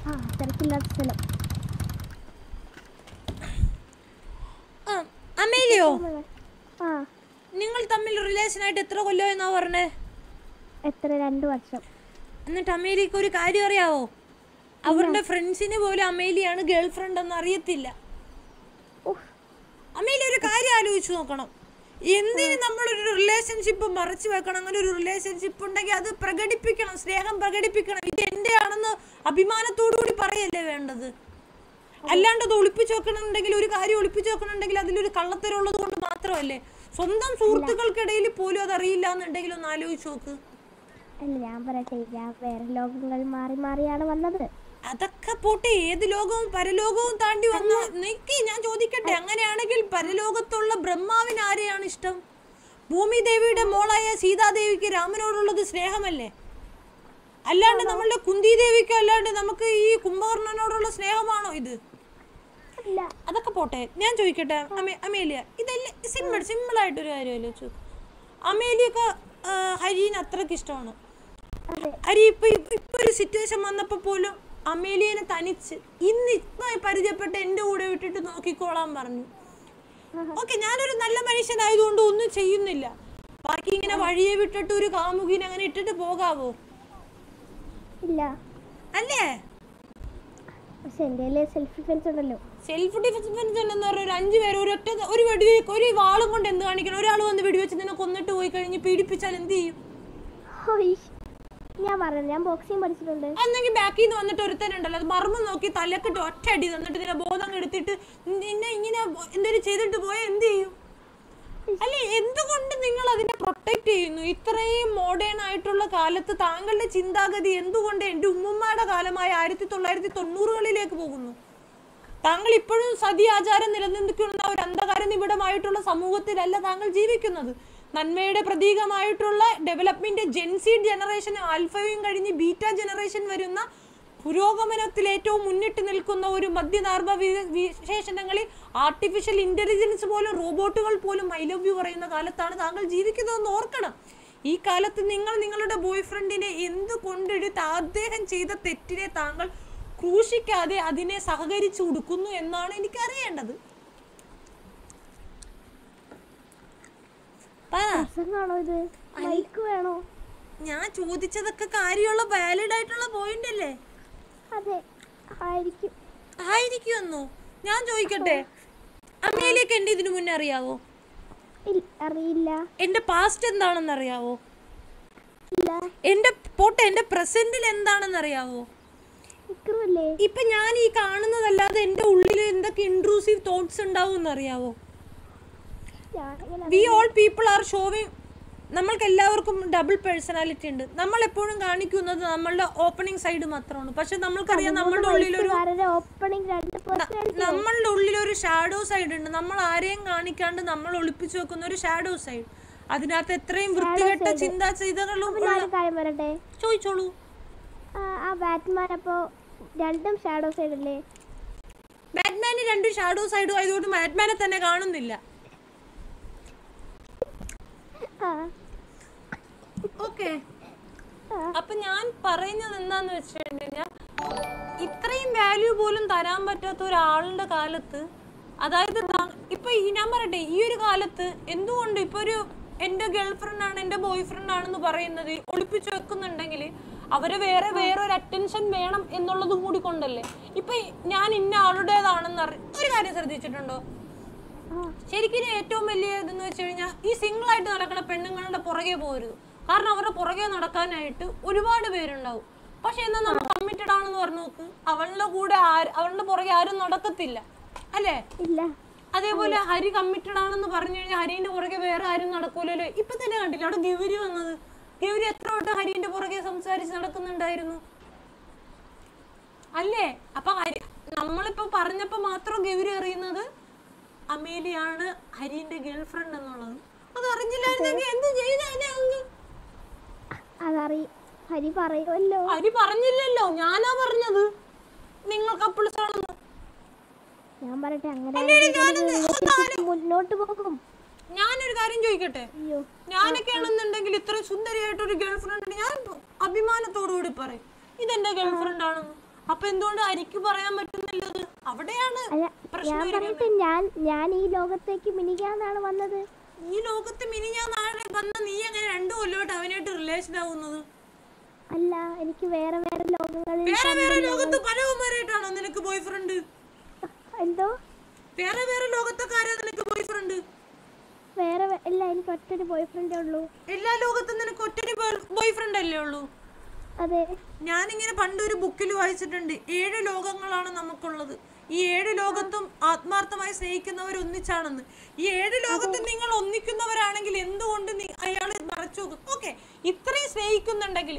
ആ തിരക്കില്ലാത്ത സ്ഥലം. അമേലിയോ, ആ നിങ്ങൾ തമ്മിൽ റിലേഷൻ ആയിട്ട് എത്ര കൊല്ലമെന്നാ പറഞ്ഞേ? എത്ര? 2 വർഷം. എന്നിട്ട് അമേലിക്ക് ഒരു കാര്യം അറിയാവോ? അവരുടെ ഫ്രണ്ട്സിന് പോലും അമേലിയാണ് ഗേൾ ഫ്രണ്ട് എന്ന് അറിയത്തില്ല. അമേലി ഒരു കാര്യം ആലോചിച്ച് നോക്കണം. എന്തിന് നമ്മളൊരു റിലേഷൻഷിപ്പ് മറച്ചു വെക്കണം? അങ്ങനെ ഒരു റിലേഷൻഷിപ്പ് ഉണ്ടെങ്കിൽ അത് പ്രകടിപ്പിക്കണം, സ്നേഹം പ്രകടിപ്പിക്കണം. ഇത് എൻ്റെ ആണെന്ന് അഭിമാനത്തോടു കൂടി പറയല്ലേ വേണ്ടത്. അല്ലാണ്ട് അത് ഒളിപ്പിച്ചു വെക്കണമെന്നുണ്ടെങ്കിൽ, ഒരു കാര്യം ഒളിപ്പിച്ചു വെക്കണമെന്നുണ്ടെങ്കിൽ അതിലൊരു കള്ളത്തരമുള്ളത് കൊണ്ട് മാത്രമല്ലേ. സ്വന്തം സുഹൃത്തുക്കൾക്കിടയിൽ പോലും അത് അറിയില്ല എന്നുണ്ടെങ്കിൽ ഒന്ന് ആലോചിച്ച് നോക്ക്. അല്ല ഞാൻ പറയട്ടെ, ഞാൻ വേറെ ലോകങ്ങൾ മാറി മാറിയാണ് വന്നത്. അതൊക്കെ പോട്ടെ, ഏത് ലോകവും പരലോകവും താണ്ടി വന്ന നിക്ക് ഞാൻ ചോദിക്കട്ടെ, അങ്ങനെയാണെങ്കിൽ പരലോകത്തുള്ള ബ്രഹ്മാവിന് ആരെയാണ് ഇഷ്ടം? ഭൂമി ദേവിയുടെ മോളായ സീതാദേവിക്ക് രാമനോടുള്ളത് സ്നേഹമല്ലേ? അല്ലാണ്ട് നമ്മളുടെ കുന്തി ദേവിക്ക് അല്ലാണ്ട് നമുക്ക് ഈ കുംഭകർണനോടുള്ള സ്നേഹമാണോ ഇത്? അതൊക്കെ പോട്ടെ, ഞാൻ ചോദിക്കട്ടെ അമേലിയ, ഇതെല്ലാം സിമ്പിൾ ആയിട്ടൊരു കാര്യമല്ലേ ചോദിച്ചു. അമേലിയൊക്കെ ഹരീന് അത്രക്ക് ഇഷ്ടമാണ്. ഹരി ഇപ്പൊ ഒരു സിറ്റുവേഷൻ വന്നപ്പോ പോലും അമേലിയനെ തനിച്ച് ഇപ്പൊ പരിചയപ്പെട്ട് എന്റെ കൂടെ വിട്ടിട്ട് നോക്കിക്കോളാൻ പറഞ്ഞു. ഓക്കെ, ഞാനൊരു നല്ല മനുഷ്യനായതുകൊണ്ട് ഒന്നും ചെയ്യുന്നില്ല. ബാക്കി ഇങ്ങനെ വഴിയെ വിട്ടിട്ട് ഒരു കാമുകിനെ അങ്ങനെ ഇട്ടിട്ട് പോകാവോ? ഇല്ല അല്ലേ? സെൽഫ് ഡിഫെൻസ് ഉണ്ടല്ലോ. സെൽഫ് ഡിഫെൻസ് ഉണ്ടെന്ന് പറഞ്ഞ ഒരു 5 പേര് ഒരു വാളും കൊണ്ട് എന്ത് കാണിക്കണം? ഒരാൾ വന്ന് വെടിവെച്ച് നിന്നെ കൊന്നിട്ട് പോയി കഴിഞ്ഞ് പീഡിപ്പിച്ചാൽ എന്ത് ചെയ്യും? ഞാൻ പറഞ്ഞു, ഞാൻ ബോക്സിംഗ് പഠിച്ചിട്ടുണ്ട്. അന്നെങ്കിൽ ബാക്കിൽ നിന്ന് വന്നിട്ട് ഒരുത്തനുണ്ടല്ലോ, അത് മർമ്മം നോക്കി തലക്കിട്ട് ഒറ്റയടി തന്നിട്ട് നിന്നെ ബോധം എടുത്തിട്ട് നിന്നെ ഇങ്ങനെ എന്തെങ്കിലും ചെയ്തിട്ട് പോയാൽ എന്ത് ചെയ്യും? അല്ലെ, എന്തുകൊണ്ട് നിങ്ങൾ അതിനെ പ്രൊട്ടക്ട് ചെയ്യുന്നു? ഇത്രയും മോഡേൺ ആയിട്ടുള്ള കാലത്ത് താങ്കളുടെ ചിന്താഗതി എന്തുകൊണ്ട് എൻ്റെ ഉമ്മുമ്മയുടെ കാലമായ 1990കളിലേക്ക് പോകുന്നു? താങ്കൾ ഇപ്പോഴും സതി ആചാരം നിലനിൽക്കുന്ന ഒരു അന്ധകാര നിബിഡമായിട്ടുള്ള സമൂഹത്തിലല്ല താങ്കൾ ജീവിക്കുന്നത്. നന്മയുടെ പ്രതീകമായിട്ടുള്ള ഡെവലപ്മെന്റ് ജെൻസി ജനറേഷൻ, ആൽഫയും കഴിഞ്ഞ് ബീറ്റ ജനറേഷൻ വരുന്ന പുരോഗമനത്തിൽ ഏറ്റവും മുന്നിട്ട് നിൽക്കുന്ന ഒരു മധ്യനാർഭ വിശേഷണങ്ങളിൽ ആർട്ടിഫിഷ്യൽ ഇന്റലിജൻസ് പോലും റോബോട്ടുകൾ പോലും ഐ ലവ് യു പറയുന്ന കാലത്താണ് താങ്കൾ ജീവിക്കുന്നതെന്ന് ഓർക്കണം. ഈ കാലത്ത് നിങ്ങൾ നിങ്ങളുടെ ബോയ് ഫ്രണ്ടിനെ എന്തുകൊണ്ടെടുത്ത് അദ്ദേഹം ചെയ്ത തെറ്റിനെ താങ്കൾ ക്രൂശിക്കാതെ അതിനെ സഹകരിച്ചു കൊടുക്കുന്നു എന്നാണ് എനിക്കറിയേണ്ടത്. ഞാൻ ചോദിച്ചതൊക്കെ കാര്യമുള്ള വാലിഡ് ആയിട്ടുള്ള പോയിന്റ് അല്ലേ? ആയിരിക്കുമെന്നോ? ഞാൻ ചോദിക്കട്ടെ, അമേലിയക്ക് എന്റെ ഇതിനു മുന്നേ അറിയാവോ? അറിയില്ല. എന്റെ പാസ്റ്റ് എന്താണെന്ന് അറിയാവോ? എന്റെ പ്രസന്റിൽ എന്താണെന്ന് അറിയാവോ? ഇപ്പൊ ഞാൻ ഈ കാണുന്നതല്ലാതെ എന്റെ ഉള്ളിൽ എന്തൊക്കെ ഇൻട്രൂസീവ് തോട്ട്സ് ഉണ്ടാവും എന്നറിയാവോ? We all people are showing. നമ്മൾക്ക് എല്ലാവർക്കും ഡബിൾ പേഴ്സണാലിറ്റി ഉണ്ട്. നമ്മൾ എപ്പോഴും കാണിക്കുന്നത് നമ്മളുടെ ഓപ്പണിംഗ് സൈഡ് മാത്രമാണ്. പക്ഷെ നമ്മൾക്കറിയാം നമ്മളുടെ ഉള്ളിലൊരു ഷാഡോ സൈഡ് ഉണ്ട്. നമ്മൾ ആരെയും കാണിക്കാണ്ട് നമ്മൾ ഒളിപ്പിച്ചു വെക്കുന്ന ഒരു ഷാഡോ സൈഡ്. അതിനകത്ത് എത്രയും വൃത്തികെട്ട ചിന്താചിന്തകളും. ചോദിച്ചോളൂ. ബാറ്റ്മാന് 2 ഷാഡോ സൈഡും ആയതുകൊണ്ട് ബാറ്റ്മാനെ തന്നെ കാണുന്നില്ല. ഓക്കെ, അപ്പൊ ഞാൻ പറയുന്നത് എന്താന്ന് വെച്ച് കഴിഞ്ഞാൽ, ഇത്രയും വാല്യൂ പോലും തരാൻ പറ്റാത്ത ഒരാളുടെ കാലത്ത്, അതായത് ഇപ്പൊ ഞാൻ പറയട്ടെ, ഈ ഒരു കാലത്ത് എന്തുകൊണ്ട് ഇപ്പൊ ഒരു എന്റെ ഗേൾ ഫ്രണ്ട് ആണ് എന്റെ ബോയ് ഫ്രണ്ട് ആണെന്ന് പറയുന്നത് ഒളിപ്പിച്ചു വെക്കുന്നുണ്ടെങ്കിൽ അവരെ വേറെ ഒരു അറ്റൻഷൻ വേണം എന്നുള്ളതും കൂടി കൊണ്ടല്ലേ. ഇപ്പൊ ഞാൻ ഇന്ന ആളുടേതാണെന്ന് ഒരു കാര്യം ശ്രദ്ധിച്ചിട്ടുണ്ടോ? ശരിക്കും ഏറ്റവും വലിയ ഇതെന്ന് വെച്ച് കഴിഞ്ഞാൽ, ഈ സിംഗിൾ ആയിട്ട് നടക്കുന്ന പെണ്ണുങ്ങളുടെ പുറകെ പോകരുത്. കാരണം അവരുടെ പുറകെ നടക്കാനായിട്ട് ഒരുപാട് പേരുണ്ടാവും. പക്ഷെ എന്നാ നമ്മൾ കമ്മിറ്റഡ് ആണെന്ന് പറഞ്ഞു നോക്ക്, അവളുടെ പുറകെ ആരും നടക്കത്തില്ല, അല്ലേ? അതേപോലെ ഹരി കമ്മിറ്റഡ് ആണെന്ന് പറഞ്ഞു കഴിഞ്ഞാൽ ഹരിന്റെ പുറകെ വേറെ ആരും നടക്കൂലല്ലോ. ഇപ്പൊ തന്നെ കണ്ടില്ല അവിടെ ഗൗരി വന്നത്. ഗൗരി എത്ര വട്ടം ഹരിന്റെ പുറകെ സംസാരിച്ച് നടക്കുന്നുണ്ടായിരുന്നു, അല്ലേ? അപ്പൊ നമ്മളിപ്പോ പറഞ്ഞപ്പോ മാത്രം ഗൗരി അറിയുന്നത് അമേലിയാണ് ഹരിന്റെ ഗേൾ ഫ്രണ്ട് എന്നുള്ളത്. അത് അറിഞ്ഞില്ലായിരുന്നെങ്കിൽ എന്ത് ചെയ്തേനെ? ഹരി പറഞ്ഞില്ലല്ലോ, ഞാനാ പറഞ്ഞത് നിങ്ങൾ കപ്പിൾസ് ആണെന്ന്. ഞാനൊരു കാര്യം ചോദിക്കട്ടെ, ഞാനൊക്കെ ആണെന്നുണ്ടെങ്കിൽ ഇത്ര സുന്ദരിയായിട്ടൊരു ഗേൾ ഫ്രണ്ട് ഞാൻ അഭിമാനത്തോടു കൂടി പറയും ഇതെന്റെ ഗേൾ ഫ്രണ്ട് ആണെന്ന്. അപ്പൊ എന്തുകൊണ്ട് അരിക്ക് പറയാൻ പറ്റുന്നില്ലത്? അവിടെയാണ് അല്ല പ്രശ്നം ഞാൻ പറഞ്ഞിട്ട് ഞാൻ ഈ ലോകത്തേക്ക് മിനിക്കാന്നാണ് വന്നത്. ഈ ലോകത്ത് മിനിഞ്ഞാ നാളെ വന്ന നീ അങ്ങനെ 2 കൊല്ലമായിട്ട് അവനായിട്ട് റിലേഷൻ ആവുന്നത്? അല്ല എനിക്ക് വേറെ വേറെ ലോകങ്ങളിൽ വേറെ ലോകത്ത് പലവന്മാരായിട്ടാണോ നിനക്ക് ബോയ് ഫ്രണ്ട്? എന്തോ വേറെ ലോകത്തൊക്കെ നിനക്ക് ബോയ് ഫ്രണ്ട്? വേറെ ഇല്ല, എനിക്ക് ഒറ്റൊരു ബോയ് ഫ്രണ്ടേ ഉള്ളൂ. എല്ലാ ലോകത്തും നിനക്ക് ഒറ്റൊരു ബോയ് ഫ്രണ്ട് അല്ലേ ഉള്ളൂ? അതെ. ഞാനിങ്ങനെ പണ്ടൊരു ബുക്കിൽ വായിച്ചിട്ടുണ്ട്, 7 ലോകങ്ങളാണ് നമുക്കുള്ളത്. ഈ 7 ലോകത്തും ആത്മാർത്ഥമായി സ്നേഹിക്കുന്നവർ ഒന്നിച്ചാണെന്ന്. ഈ 7 ലോകത്തും നിങ്ങൾ ഒന്നിക്കുന്നവരാണെങ്കിൽ എന്തുകൊണ്ട് അയാൾ മറച്ചു നോക്കും? ഓക്കെ, ഇത്രയും സ്നേഹിക്കുന്നുണ്ടെങ്കിൽ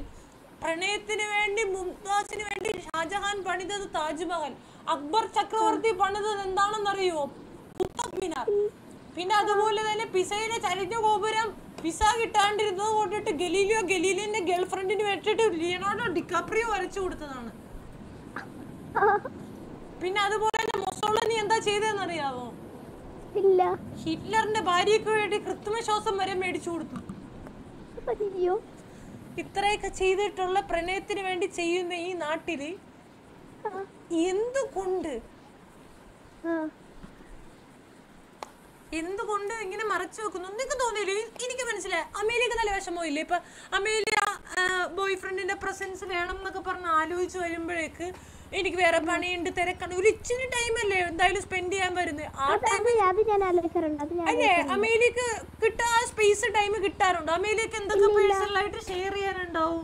പ്രണയത്തിന് വേണ്ടി മുംതാസിന് വേണ്ടി ഷാജഹാൻ പണിതത് താജ്മഹൽ, അക്ബർ ചക്രവർത്തി പണിതത് എന്താണെന്നറിയോ? കുത്തബ് മിനാർ. പിന്നെ അതുപോലെ തന്നെ പിസയിലെ ചരിഞ്ഞ ഗോപുരം പിസ കിട്ടാണ്ടിരുന്നത് കൊണ്ടിട്ട് ഗലീലിന്റെ ഗേൾഫ്രണ്ടിന് വേണ്ടിട്ട് ലിയനാർഡോ ഡിക്കാപ്രിയോ വരച്ചു കൊടുത്തതാണ്. പിന്നെ അതുപോലെ തന്നെ മൊസോളിനി എന്താ ചെയ്തതെന്നറിയാവോ? ഇല്ല. ഹിറ്റ്ലറിന്റെ ഭാര്യയ്ക്ക് വേണ്ടി കൃത്രിമ ശ്വാസം വരെ മേടിച്ചു കൊടുത്തു. ഇത്രയൊക്കെ ചെയ്തിട്ടുള്ള പ്രണയത്തിന് വേണ്ടി ചെയ്യുന്ന ഈ നാട്ടില് എന്തുകൊണ്ട് ഇങ്ങനെ മറച്ചു വെക്കുന്നു? നിങ്ങൾക്ക് തോന്നിയില്ലേ? എനിക്ക് മനസ്സിലായി, അമേലിക്ക് നല്ല വിഷമോ ഇല്ലേ? ഇപ്പൊ അമേലിയ ബോയ് ഫ്രണ്ടിന്റെ പ്രസൻസ് വേണം എന്നൊക്കെ പറഞ്ഞ് ആലോചിച്ച് വരുമ്പോഴേക്ക് എനിക്ക് വേറെ പണിയുണ്ട്, തിരക്കാണ്, ഒരു ഇച്ചിരി ടൈമല്ലേ എന്തായാലും സ്പെൻഡ് ചെയ്യാൻ വരുന്നത്. ആ അല്ലേ അമേലിക്ക് കിട്ടാ സ്പേസ് ടൈം കിട്ടാറുണ്ടോ? അമേലിക്ക് എന്തൊക്കെ പേഴ്സണലായിട്ട് ഷെയർ ചെയ്യാനുണ്ടാവും?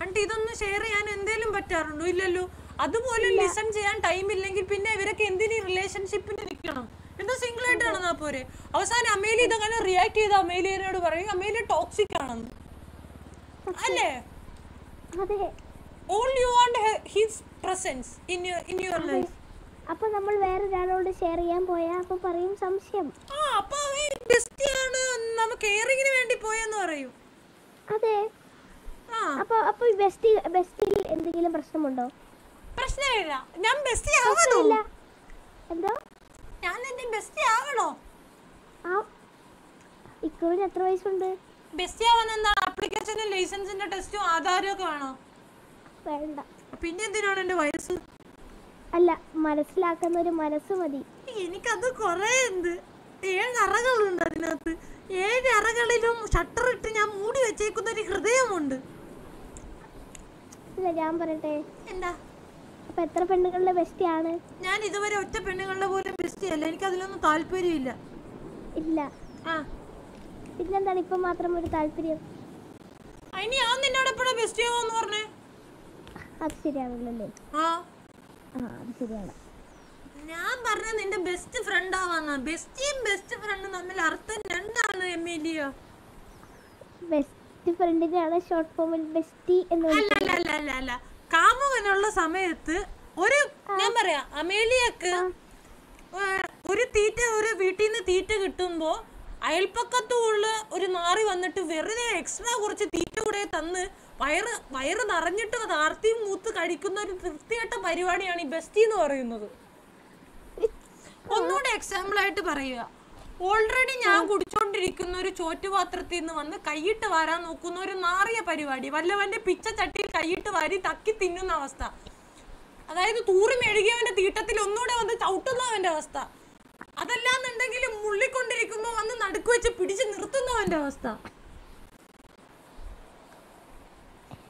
എന്നിട്ട് ഇതൊന്നും ഷെയർ ചെയ്യാൻ എന്തേലും പറ്റാറുണ്ടോ? ഇല്ലല്ലോ. അതുപോലെ ലിസൺ ചെയ്യാൻ ടൈം ഇല്ലെങ്കിൽ പിന്നെ ഇവരൊക്കെ എന്തിനീ റിലേഷൻഷിപ്പിന് നിൽക്കണം? എന്താ സിംഗിൾ ആയിട്ട് നടന്നാ പോരെ? അവസാനം അമേലി ഇതങ്ങനെ റിയാക്ട് ചെയ്ത അമേലിയനോട് പറയും അമേലിയ ടോക്സിക് ആണെന്ന്, അല്ലേ? All you want his presence in your life. അപ്പൊ നമ്മൾ വേറെ ഒരാളോട് ഷെയർ ചെയ്യാൻ പോയാ അപ്പൊ പറയും സംശയം. അപ്പൊ ബെസ്റ്റിയാണ്, നമുക്ക് കെയറിങ്ങിന് വേണ്ടി പോയെന്ന് പറയും. അതെ. അപ്പൊ ബെസ്റ്റിൽ എന്തെങ്കിലും പ്രശ്നമുണ്ടോ? പ്രശ്നമില്ല. ഞാൻ ബെസ്റ്റി ആവണോ? എന്തോ? ഞാൻ എന്റെ ബെസ്റ്റി ആവണോ? ഇക്കുറിന് എത്ര വയസ്സുണ്ട്? ബെസ്റ്റി ആവാൻ എന്താണ് ആപ്ലിക്കേഷനും ലൈസൻസിന്റെ ടെസ്റ്റും ആധാരവും ഒക്കെ വേണോ? വേണ്ട. പിന്നെ എന്തിനാണ് എന്റെ വയസ്സ്? അല്ല, മനസ്സിലാക്കുന്ന ഒരു മനസ്സ് മതി. എനിക്കത് കൊറേ ഉണ്ട്. 7 അറകളുണ്ട് അതിനകത്ത്. 7 അറകളിലും ഷട്ടർ ഇട്ട് ഞാൻ മൂടി വെച്ചേക്കുന്ന ഒരു ഹൃദയമുണ്ട്. ഞാൻ പറയട്ടെ. എന്താ? അപ്പൊ എത്ര പെണ്ണുങ്ങളുടെ ബെസ്റ്റിയാണ്? ഞാൻ ഇതുവരെ ഒറ്റ പെണ്ണുങ്ങളുടെ പോലും ബെസ്റ്റി അല്ല. എനിക്ക് അതിലൊന്നും താല്പര്യമില്ല. ഇല്ല. പിന്നെന്താണ് ഇപ്പൊ മാത്രം ഒരു താല്പര്യം? അതിന് ഞാൻ നിന്നോട് എപ്പോഴാ ബെസ്റ്റി ആവാന്ന് പറഞ്ഞേ? അത് ശരിയാണല്ലേ? അത് ശരിയാണ്. ഞാൻ പറഞ്ഞ നിന്റെ ബെസ്റ്റ് ഫ്രണ്ട് ആവാന്ന. ബെസ്റ്റിയും ബെസ്റ്റ് ഫ്രണ്ടും തമ്മിൽ അർത്ഥം രണ്ടാണ് എമിലിയ. ബെസ്റ്റ് ഫ്രണ്ടിനാണ് ഷോർട്ട് ഫോമിൽ ബെസ്റ്റി എന്ന്. അല്ല കാമുകനുള്ള സമയത്ത് ഒരു ഞാൻ പറയാം, അമേലിയക്ക് ഒരു വീട്ടിൽ നിന്ന് തീറ്റ കിട്ടുമ്പോ അയൽപ്പക്കത്തുള്ള ഒരു നാറി വന്നിട്ട് വെറുതെ എക്സ്ട്രാ കുറച്ച് തീറ്റ കൂടെ തന്ന് വയറ് നിറഞ്ഞിട്ട് അത് ആർത്തിയും മൂത്ത് കഴിക്കുന്ന ഒരു തൃപ്തിയായിട്ട പരിപാടിയാണ് ഈ ബെസ്റ്റി എന്ന് പറയുന്നത്. ഒന്നുകൂടെ എക്സാമ്പിൾ ആയിട്ട് പറയുക, ഓൾറെഡി ഞാൻ കുടിച്ചോണ്ടിരിക്കുന്ന ഒരു ചോറ്റുപാത്രത്തിൽ നിന്ന് വന്ന് കൈയിട്ട് വാരാൻ നോക്കുന്ന ഒരു നാറിയ പരിപാടി, വല്ലവന്റെ പിച്ചച്ചട്ടിയിൽ കൈയിട്ട് വാരി തക്കി തിന്നുന്ന അവസ്ഥ, അതായത് തൂറി മെഴുകിയവന്റെ തീട്ടത്തിൽ ഒന്നുകൂടെ വന്ന് ചവിട്ടുന്നവന്റെ അവസ്ഥ, അതല്ലാന്നുണ്ടെങ്കിൽ മുള്ളിക്കൊണ്ടിരിക്കുമ്പോ വന്ന് നടുക്ക് വെച്ച് പിടിച്ച് നിർത്തുന്നവന്റെ അവസ്ഥ.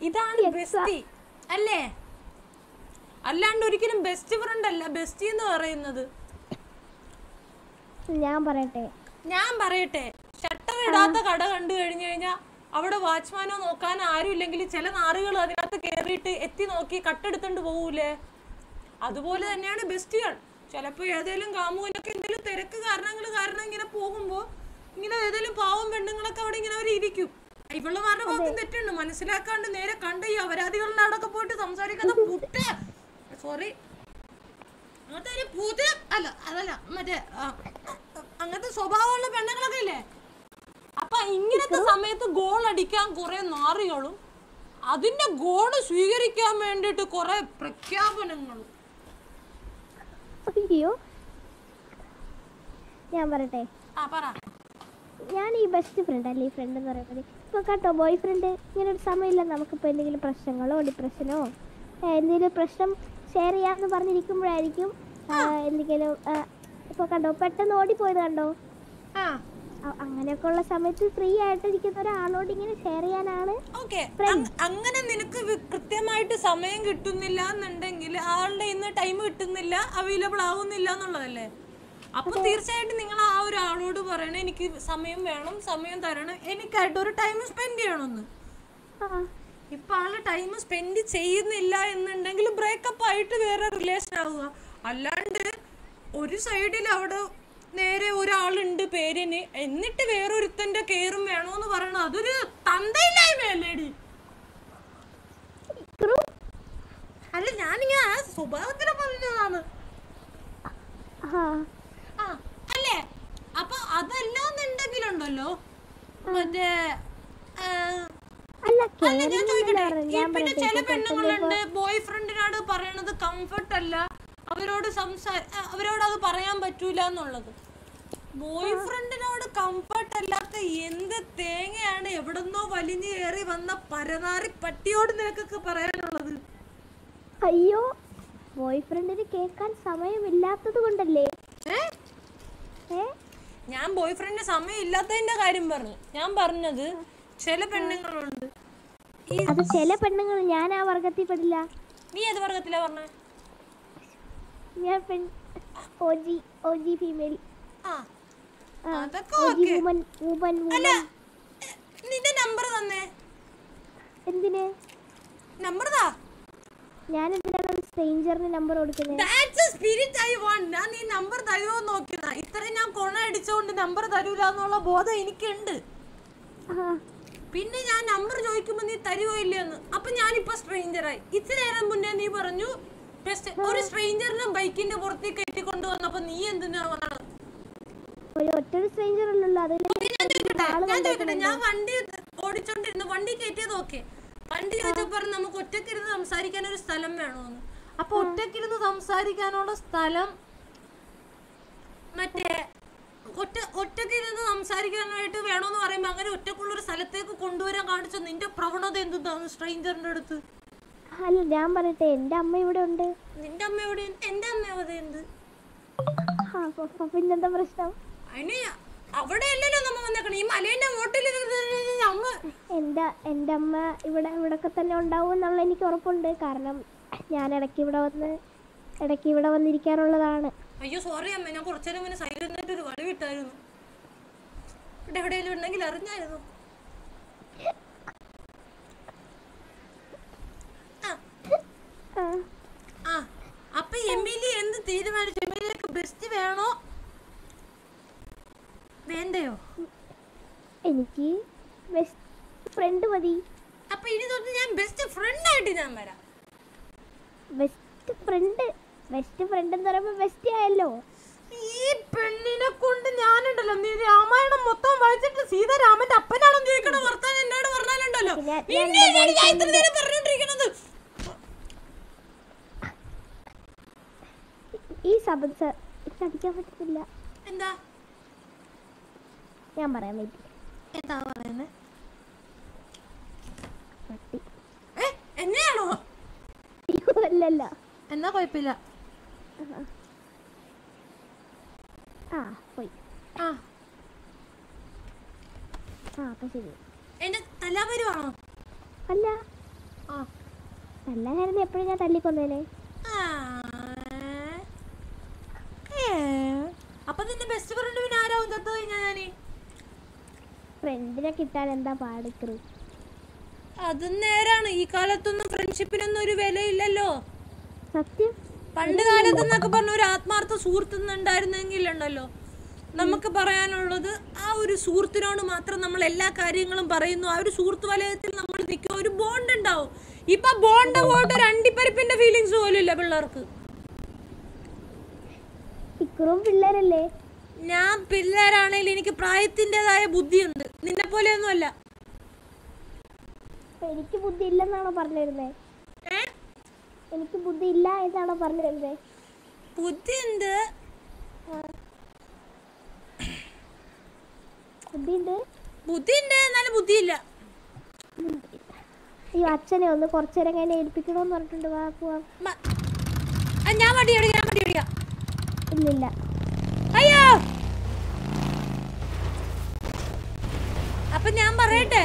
ഇതാണ് ബെസ്റ്റി അല്ലേ? അല്ലാണ്ട് ഒരിക്കലും ബെസ്റ്റ് ഫ്രണ്ട് അല്ല ബെസ്റ്റി എന്ന് പറയുന്നത്. ഞാൻ പറയട്ടെ, ഷട്ടർ ഇടാത്ത കട കണ്ടു കഴിഞ്ഞു കഴിഞ്ഞാൽ അവിടെ വാച്ച്മാനോ നോക്കാൻ ആരും ഇല്ലെങ്കിൽ ചില നാറുകൾ അതിനകത്ത് കയറിയിട്ട് എത്തി നോക്കി കട്ടെടുത്തോണ്ട് പോകൂലേ? അതുപോലെ തന്നെയാണ് ബെസ്റ്റികൾ. ചിലപ്പോൾ ഏതെങ്കിലും കാമുവിനൊക്കെ എന്തെങ്കിലും തിരക്ക് കാരണം ഇങ്ങനെ പോകുമ്പോൾ ഇങ്ങനെ ഏതെങ്കിലും പാവം പെണ്ണുങ്ങളൊക്കെ അവിടെ ഇങ്ങനെ അവർ ഇരിക്കും. ഇവളുമാരുടെ ഭാഗത്തും തെറ്റുണ്ട്, മനസ്സിലാക്കാണ്ട് നേരെ കണ്ട ഈ അപരാധികളുടെ അവിടെയൊക്കെ പോയിട്ട് സംസാരിക്കുന്ന സോറി അതൊരു അതല്ല മറ്റേ അങ്ങനത്തെ സ്വഭാവമുള്ള പെണ്ണുങ്ങളൊക്കെ ഇല്ലേ? അപ്പൊ ഇങ്ങനത്തെ സമയത്ത് ഗോൾ അടിക്കാൻ കുറെ നാറികളും അതിന്റെ ഗോള് സ്വീകരിക്കാൻ വേണ്ടിട്ട് കുറെ പ്രഖ്യാപനങ്ങളും. ഞാൻ പറയട്ടെ, ഞാൻ ഈ ബെസ്റ്റ് ഫ്രണ്ട് അല്ലേ, ഈ ഫ്രണ്ട് എന്ന് പറയുന്നത് ഇപ്പൊ കേട്ടോ, ബോയ് ഫ്രണ്ട് ഇങ്ങനെ ഒരു സമയമില്ല. നമുക്കിപ്പോൾ എന്തെങ്കിലും പ്രശ്നങ്ങളോ ഡിപ്രഷനോ എന്തെങ്കിലും പ്രശ്നം ഷെയർ ചെയ്യാമെന്ന് പറഞ്ഞിരിക്കുമ്പോഴായിരിക്കും എന്തെങ്കിലും ഇപ്പോൾ കണ്ടോ പെട്ടെന്ന് ഓടിപ്പോയത് കണ്ടോ. അങ്ങനെയൊക്കെ ഉള്ള സമയത്ത് ഫ്രീ ആയിട്ടിരിക്കുന്ന ഒരാളോട് ഇങ്ങനെ ഷെയർ ചെയ്യാനാണ്. അങ്ങനെ നിനക്ക് കൃത്യമായിട്ട് സമയം കിട്ടുന്നില്ല എന്നുണ്ടെങ്കിൽ ആളുടെ ഇന്ന് ടൈം കിട്ടുന്നില്ല, അവൈലബിൾ ആവുന്നില്ല എന്നുള്ളതല്ലേ. അപ്പൊ തീർച്ചയായിട്ടും നിങ്ങൾ ആ ഒരാളോട് പറയണേ എനിക്ക് സമയം വേണം, സമയം തരണം, എനിക്കായിട്ട് ഒരു ടൈം സ്പെൻഡ് ചെയ്യണമെന്ന്. ഇപ്പൊ ആള് ടൈം സ്പെൻഡ് ചെയ്യുന്നില്ല എന്നുണ്ടെങ്കിൽ ബ്രേക്കപ്പ് ആയിട്ട് വേറെ റിലേഷൻ ആവുക. അല്ലാണ്ട് ഒരു സൈഡിൽ അവിടെ നേരെ ഒരാളുണ്ട് പേരിന്, എന്നിട്ട് വേറൊരുത്തന്റെ കെയറും വേണോന്ന് പറയണത് അതൊരു തന്തയില്ലായ്മയല്ലേടി. അല്ല ഞാനിങ്ങനെ ആ സ്വഭാവത്തിനെ പറഞ്ഞതാണ്. അല്ലേ? അപ്പൊ അതല്ലാന്നുണ്ടെങ്കിലുണ്ടല്ലോ മറ്റേ ഞാൻ ചോദിക്കട്ടെ, പിന്നെ ചില പെണ്ണുങ്ങളുണ്ട് ബോയ് ഫ്രണ്ടിനോട് പറയണത് കംഫർട്ട് അല്ല, അവരോട് അത് പറയാൻ പറ്റൂല എന്നുള്ളത്. ബോയ് ഫ്രണ്ടിനോട് കംഫർട്ട് അല്ലാത്ത എന്ത് തേങ്ങയാണ് എവിടെന്നോ വലിഞ്ഞു കയറി വന്ന പരനാറി പട്ടിയോട് നിനക്കൊക്കെ പറയാനുള്ളത്? അയ്യോ, ബോയ് ഫ്രണ്ടിന് കേൾക്കാൻ സമയമില്ലാത്തത് കൊണ്ടല്ലേ. ഞാൻ ബോയ് ഫ്രണ്ടിന് സമയം ഇല്ലാത്തതിന്റെ കാര്യം പറഞ്ഞു. ഞാൻ പറഞ്ഞത് ചില പെണ്ണുങ്ങളുണ്ട്. അത് ചില പെണ്ണുങ്ങൾ, ഞാൻ ആ വർഗത്തിൽ പെടില്ല. നീ ഏത് വർഗത്തിലാ പറഞ്ഞ? ഞാൻ ഓജി ഫീമെയിൽ. നിന്റെ നമ്പർ തന്നേ. എന്തിന് നമ്പർ താ. ഞാൻ എന്തിനാണ് സ്ട്രേഞ്ചറിന് നമ്പർ കൊടുക്കുന്നത്? That's A spirit I want. ഞാൻ നീ നമ്പർ തരുമോ നോക്കിയതാ. ഇത്രയും ഞാൻ കൊണ അടിച്ചോണ്ട് നമ്പർ തരൂല എന്നുള്ള ബോധം എനിക്കുണ്ട്. പിന്നെ ഞാൻ നമ്പർ ചോദിക്കുമ്പോ നീ തരുവോ ഇല്ലെന്ന്. അപ്പൊ ഞാനിപ്പോ സ്ട്രേഞ്ചറായി. ഇത്തിരി നേരം മുന്നേ നീ പറഞ്ഞു ഒരു സ്ട്രേഞ്ചറിനെ ബൈക്കിന്റെ പുറത്തേക്ക് കെട്ടിക്കൊണ്ടുവന്നപ്പോ നീ എന്തിനാ വന്നത്? ഞാൻ വണ്ടി ഓടിച്ചോണ്ടിരുന്നു, വണ്ടി കയറ്റിയത് ഓക്കെ. വണ്ടി ചോദിച്ചപ്പോ നമുക്ക് ഒറ്റക്കിരുന്ന് സംസാരിക്കാൻ ഒരു സ്ഥലം വേണോന്ന്. അപ്പൊ ഒറ്റക്കിരുന്ന് സംസാരിക്കാനുള്ള സ്ഥലം മറ്റേ ഒറ്റക്കിരുന്ന് സംസാരിക്കാനായിട്ട് വേണോന്ന് പറയുമ്പോ അങ്ങനെ ഒറ്റക്കുള്ളൊരു സ്ഥലത്തേക്ക് കൊണ്ടുവരാൻ കാണിച്ച നിന്റെ പ്രവണത എന്താണ് സ്ട്രേഞ്ചറിന്റെ അടുത്ത്? അല്ല ഞാൻ പറയട്ടെ, എന്റെ അമ്മ ഇവിടെ ഉണ്ട്. നിന്റെ അമ്മ എവിടെ? എന്റെ അമ്മ അവിടെ ഉണ്ട്. പിന്നെന്താ പ്രശ്നം? അതിന് അവിടെ അല്ലല്ലോ നമ്മ വന്നേക്കണം. ഈ മലേന്റെ മോട്ടിൽ അമ്മ എന്റെ അമ്മ ഇവിടൊക്കെ തന്നെ ഉണ്ടാവും എന്നുള്ള എനിക്ക് ഉറപ്പുണ്ട്. കാരണം ഞാൻ ഇടയ്ക്ക് ഇവിടെ വന്നിരിക്കാറുള്ളതാണ്. അയ്യോ സോറി അമ്മ, ഞാൻ കുറച്ചേരം മുന്നേ സൈലന്റ് ആയിട്ട് ഒരു കളി വിട്ടായിരുന്നു. ഇവിടെ എവിടെയെങ്കിലും ഉണ്ടെങ്കിൽ അറിഞ്ഞായിരുന്നു. അപ്പൊ എമിലി എന്ത് തീരുമാനിച്ചു? എമിലിക്ക് ബെസ്റ്റ് വേണോ വേണ്ടയോ? എനിക്ക് ബെസ്റ്റ് ഫ്രണ്ട് മതി. അപ്പൊ ഇനി തൊട്ട് ഞാൻ ബെസ്റ്റ് ഫ്രണ്ട് ആയിട്ട് ഞാൻ വരാം. ബെസ്റ്റ് ഫ്രണ്ട് എന്ന് പറയുമ്പോ ബെസ്റ്റ് ആയല്ലോ. ഈ പെണ്ണിനെ കൊണ്ട് ഞാനുണ്ടല്ലോ, നീ രാമായണം മൊത്തം വായിച്ചിട്ട് സീതാരാമന്റെ അപ്പനാണോ ചോദിക്കണ വർത്താനം എന്നോട് പറഞ്ഞാലുണ്ടല്ലോ. ഈ ശബ്ദം അടിക്കാൻ പറ്റത്തില്ല. എന്താ ഞാൻ പറയാൻ എന്താ പറയുന്നത്? എന്നെയാണോ? അല്ലല്ല, എന്നാ കുഴപ്പമില്ല. പോയി. അപ്പൊ ശരി. എന്റെ തല്ലാപരുവാണോ? അല്ല, തല്ലാനായിരുന്നു എപ്പോഴും ഞാൻ തല്ലിക്കൊന്നേനെ. അപ്പൊ നിന്റെ ബെസ്റ്റ് ഫ്രണ്ട് പിന്നെ ആരാവും തത്തു കഴിഞ്ഞാ? ഞാന് ഫ്രണ്ടിനെ കിട്ടാൻ എന്താ പാടിക്കറി? അതും നേരാണ്. ഈ കാലത്തൊന്നും ഫ്രണ്ട്ഷിപ്പിനൊന്നും ഒരു വിലയില്ലല്ലോ. സത്യം. പണ്ട് കാലത്തെന്നൊക്കെ പറഞ്ഞ ഒരു ആത്മാർത്ഥ സുഹൃത്തുണ്ടായിരുന്നെങ്കിൽ ഉണ്ടല്ലോ, നമുക്ക് പറയാനുള്ളത് ആ ഒരു സുഹൃത്തിനോട് മാത്രം നമ്മൾ എല്ലാ കാര്യങ്ങളും പറയുന്നു. ആ ഒരു സുഹൃത്ത് വലയത്തിൽ നമ്മൾ നിൽക്കും, ഒരു ബോണ്ട് ഉണ്ടാവും. ഇപ്പൊ ബോണ്ട് പോയിട്ട് ഒരു അണ്ടിപ്പരിപ്പിന്റെ ഫീലിങ്സ് പോലും ഇല്ല പിള്ളേർക്ക്. പിള്ളേരല്ലേ? ഞാൻ പിള്ളേരാണെങ്കിൽ എനിക്ക് പ്രായത്തിൻ്റെതായ ബുദ്ധിയുണ്ട്, നിന്നെ പോലെയൊന്നും അല്ല. എനിക്ക് ബുദ്ധി ഇല്ലെന്നാണോ പറഞ്ഞിരുന്നേ? എനിക്ക് ബുദ്ധി ഇല്ല എന്നാണോ പറഞ്ഞിരുന്നേ? ബുദ്ധിയുണ്ട്, ബുദ്ധിയുണ്ട് ബുദ്ധിയുണ്ട്, എന്നാലും ബുദ്ധിയില്ല. അയ്യോ അച്ഛനെ ഒന്ന് കുറച്ചേരം കഴിഞ്ഞ് ഏൽപ്പിക്കണോന്ന് പറഞ്ഞിട്ടുണ്ട്. വാ പോവാം. ഞാൻ വണ്ടി ഓടിക്കാം. ഇല്ലില്ല. അയ്യോ അപ്പൊ ഞാൻ പറയട്ടെ,